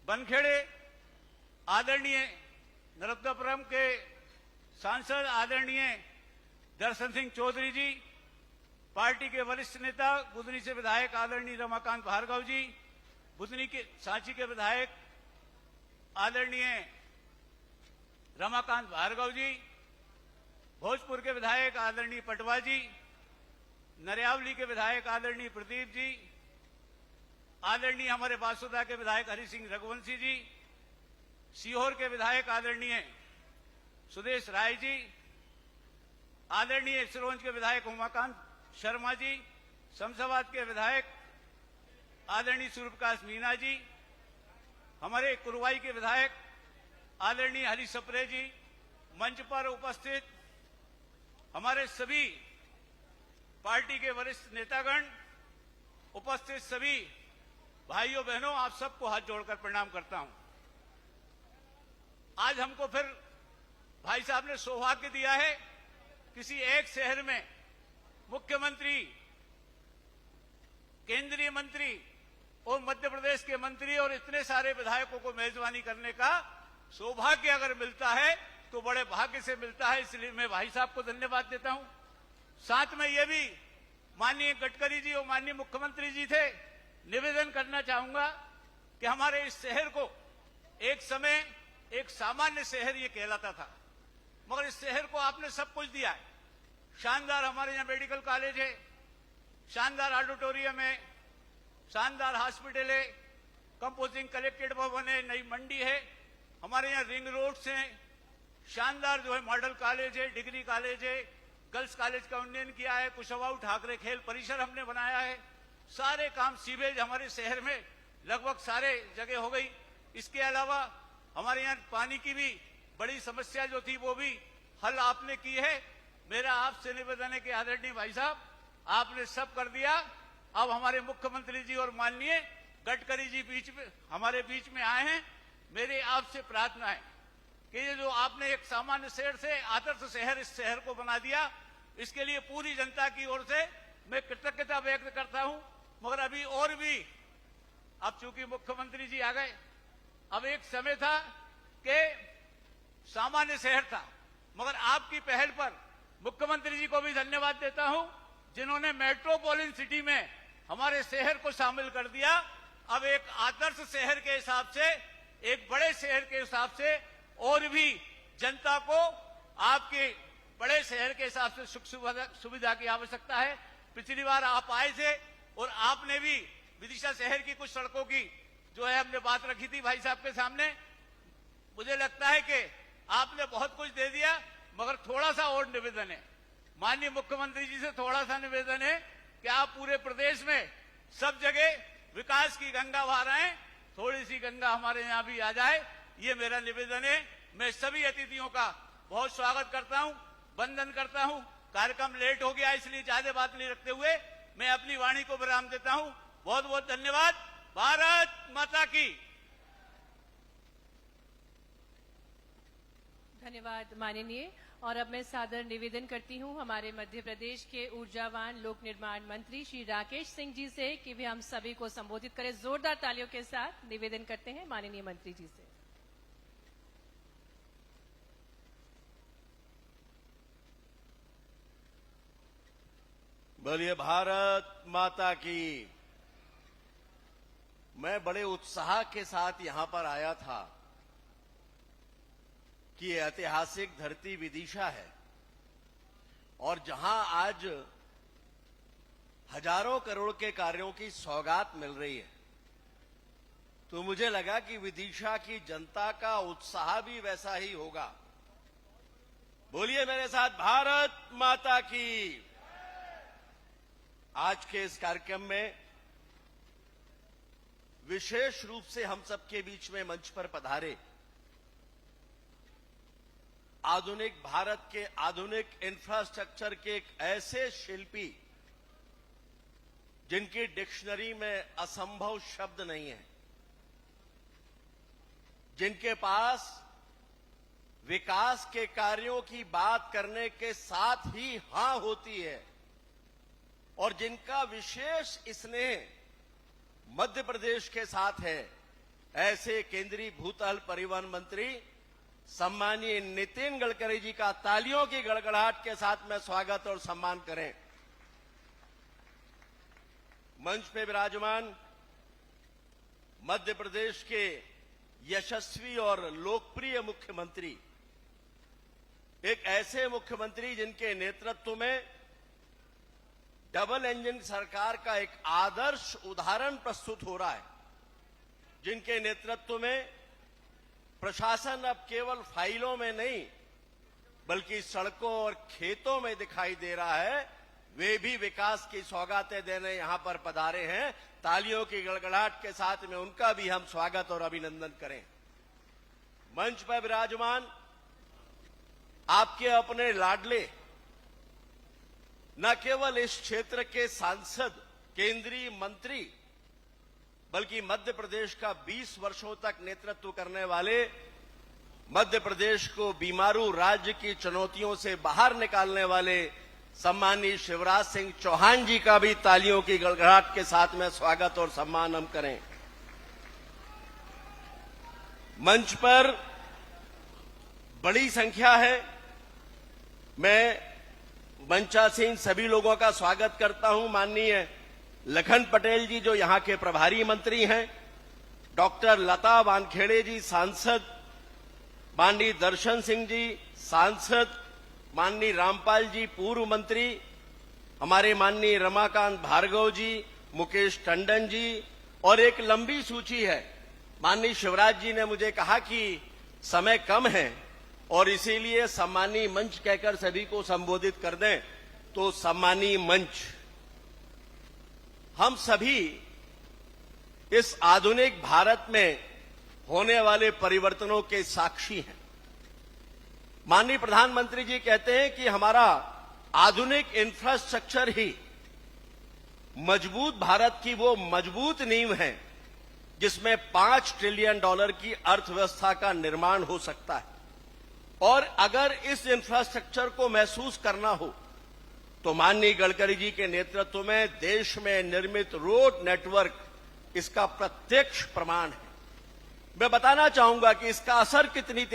बनखेड़े आदरणीय नर्मदापुरम के सांसद आदरणीय दर्शन सिंह चौधरी जी, पार्टी के वरिष्ठ नेता बुधनी से विधायक आदरणीय रमाकांत भार्गव जी, बुधनी के सांची के विधायक आदरणीय रमाकांत भार्गव जी, भोजपुर के विधायक आदरणीय पटवा जी, नरियावली के विधायक आदरणीय प्रदीप जी, आदरणीय हमारे बासुदा के विधायक हरि सिंह रघुवंशी जी, सीहोर के विधायक आदरणीय सुदेश राय जी, आदरणीय सिरोंज के विधायक उमाकांत शर्मा जी, शमशाबाद के विधायक आदरणीय सूर्यप्रकाश मीना जी, हमारे कुरवाई के विधायक आदरणीय हरि सप्रे जी, मंच पर उपस्थित हमारे सभी पार्टी के वरिष्ठ नेतागण, उपस्थित सभी भाइयों बहनों, आप सबको हाथ जोड़कर प्रणाम करता हूं। आज हमको फिर भाई साहब ने सौभाग्य दिया है किसी एक शहर में मुख्यमंत्री, केंद्रीय मंत्री और मध्य प्रदेश के मंत्री और इतने सारे विधायकों को मेजबानी करने का सौभाग्य अगर मिलता है तो बड़े भाग्य से मिलता है। इसलिए मैं भाई साहब को धन्यवाद देता हूं। साथ में ये भी माननीय गडकरी जी और माननीय मुख्यमंत्री जी थे, निवेदन करना चाहूंगा कि हमारे इस शहर को एक समय एक सामान्य शहर ये कहलाता था, मगर इस शहर को आपने सब कुछ दिया है। शानदार हमारे यहाँ मेडिकल कॉलेज है, शानदार ऑडिटोरियम है, शानदार हॉस्पिटल है, कंपोजिंग कलेक्टेड भवन है, नई मंडी है, हमारे यहाँ रिंग रोड्स हैं, शानदार जो है मॉडल कॉलेज है, डिग्री कॉलेज है, गर्ल्स कॉलेज का उन्नयन किया है, कुशवाहा ठाकरे खेल परिसर हमने बनाया है। सारे काम, सीवेज हमारे शहर में लगभग सारे जगह हो गई। इसके अलावा हमारे यहाँ पानी की भी बड़ी समस्या जो थी वो भी हल आपने की है। मेरा आपसे निवेदन है कि आदरणीय भाई साहब, आपने सब कर दिया। अब हमारे मुख्यमंत्री जी और माननीय गडकरी जी हमारे बीच में आए हैं। मेरी आपसे प्रार्थना है कि ये जो आपने एक सामान्य शहर से आदर्श शहर इस शहर को बना दिया, इसके लिए पूरी जनता की ओर से मैं कृतज्ञता व्यक्त करता हूं। मगर अभी और भी, अब चूंकि मुख्यमंत्री जी आ गए, अब एक समय था कि सामान्य शहर था, मगर आपकी पहल पर मुख्यमंत्री जी को भी धन्यवाद देता हूं, जिन्होंने मेट्रोपॉलिटन सिटी में हमारे शहर को शामिल कर दिया। अब एक आदर्श शहर के हिसाब से, एक बड़े शहर के हिसाब से और भी जनता को आपके बड़े शहर के हिसाब से सुख सुविधा की आवश्यकता है। पिछली बार आप आए थे और आपने भी विदिशा शहर की कुछ सड़कों की जो है हमने बात रखी थी भाई साहब के सामने। मुझे लगता है कि आपने बहुत कुछ दे दिया, मगर थोड़ा सा और निवेदन है, माननीय मुख्यमंत्री जी से थोड़ा सा निवेदन है कि आप पूरे प्रदेश में सब जगह विकास की गंगा बहा रहे हैं, थोड़ी सी गंगा हमारे यहाँ भी आ जाए, ये मेरा निवेदन है। मैं सभी अतिथियों का बहुत स्वागत करता हूं, वंदन करता हूं। कार्यक्रम लेट हो गया, इसलिए ज्यादा बात नहीं रखते हुए मैं अपनी वाणी को विराम देता हूं। बहुत बहुत धन्यवाद। भारत माता की। धन्यवाद माननीय। और अब मैं सादर निवेदन करती हूं हमारे मध्य प्रदेश के ऊर्जावान लोक निर्माण मंत्री श्री राकेश सिंह जी से कि वे हम सभी को संबोधित करें। जोरदार तालियों के साथ निवेदन करते हैं माननीय मंत्री जी से। बोलिए भारत माता की। मैं बड़े उत्साह के साथ यहां पर आया था कि ये ऐतिहासिक धरती विदिशा है और जहां आज हजारों करोड़ के कार्यों की सौगात मिल रही है, तो मुझे लगा कि विदिशा की जनता का उत्साह भी वैसा ही होगा। बोलिए मेरे साथ, भारत माता की। आज के इस कार्यक्रम में विशेष रूप से हम सबके बीच में मंच पर पधारे आधुनिक भारत के आधुनिक इंफ्रास्ट्रक्चर के एक ऐसे शिल्पी जिनकी डिक्शनरी में असंभव शब्द नहीं है, जिनके पास विकास के कार्यों की बात करने के साथ ही हां होती है और जिनका विशेष स्नेह मध्य प्रदेश के साथ है, ऐसे केंद्रीय भूतल परिवहन मंत्री सम्मानीय नितिन गडकरी जी का तालियों की गड़गड़ाहट के साथ में स्वागत और सम्मान करें। मंच पे विराजमान मध्य प्रदेश के यशस्वी और लोकप्रिय मुख्यमंत्री, एक ऐसे मुख्यमंत्री जिनके नेतृत्व में डबल इंजन सरकार का एक आदर्श उदाहरण प्रस्तुत हो रहा है, जिनके नेतृत्व में प्रशासन अब केवल फाइलों में नहीं बल्कि सड़कों और खेतों में दिखाई दे रहा है, वे भी विकास की सौगातें देने यहां पर पधारे हैं। तालियों की गड़गड़ाहट के साथ में उनका भी हम स्वागत और अभिनंदन करें। मंच पर विराजमान आपके अपने लाडले न केवल इस क्षेत्र के सांसद, केंद्रीय मंत्री, बल्कि मध्य प्रदेश का 20 वर्षों तक नेतृत्व करने वाले, मध्य प्रदेश को बीमारू राज्य की चुनौतियों से बाहर निकालने वाले सम्मानीय शिवराज सिंह चौहान जी का भी तालियों की गड़गड़ाहट के साथ में स्वागत और सम्मान हम करें। मंच पर बड़ी संख्या है, मैं मंचासीन सभी लोगों का स्वागत करता हूं। माननीय लखन पटेल जी जो यहां के प्रभारी मंत्री हैं, डॉक्टर लता वानखेड़े जी सांसद, माननीय दर्शन सिंह जी सांसद, माननीय रामपाल जी पूर्व मंत्री, हमारे माननीय रमाकांत भार्गव जी, मुकेश टंडन जी, और एक लंबी सूची है। माननीय शिवराज जी ने मुझे कहा कि समय कम है और इसीलिए सम्मानीय मंच कहकर सभी को संबोधित कर दें, तो सम्मानीय मंच, हम सभी इस आधुनिक भारत में होने वाले परिवर्तनों के साक्षी हैं। माननीय प्रधानमंत्री जी कहते हैं कि हमारा आधुनिक इंफ्रास्ट्रक्चर ही मजबूत भारत की वो मजबूत नींव है जिसमें $5 ट्रिलियन की अर्थव्यवस्था का निर्माण हो सकता है। और अगर इस इंफ्रास्ट्रक्चर को महसूस करना हो तो माननीय गडकरी जी के नेतृत्व में देश में निर्मित रोड नेटवर्क इसका प्रत्यक्ष प्रमाण है। मैं बताना चाहूंगा कि इसका असर कितनी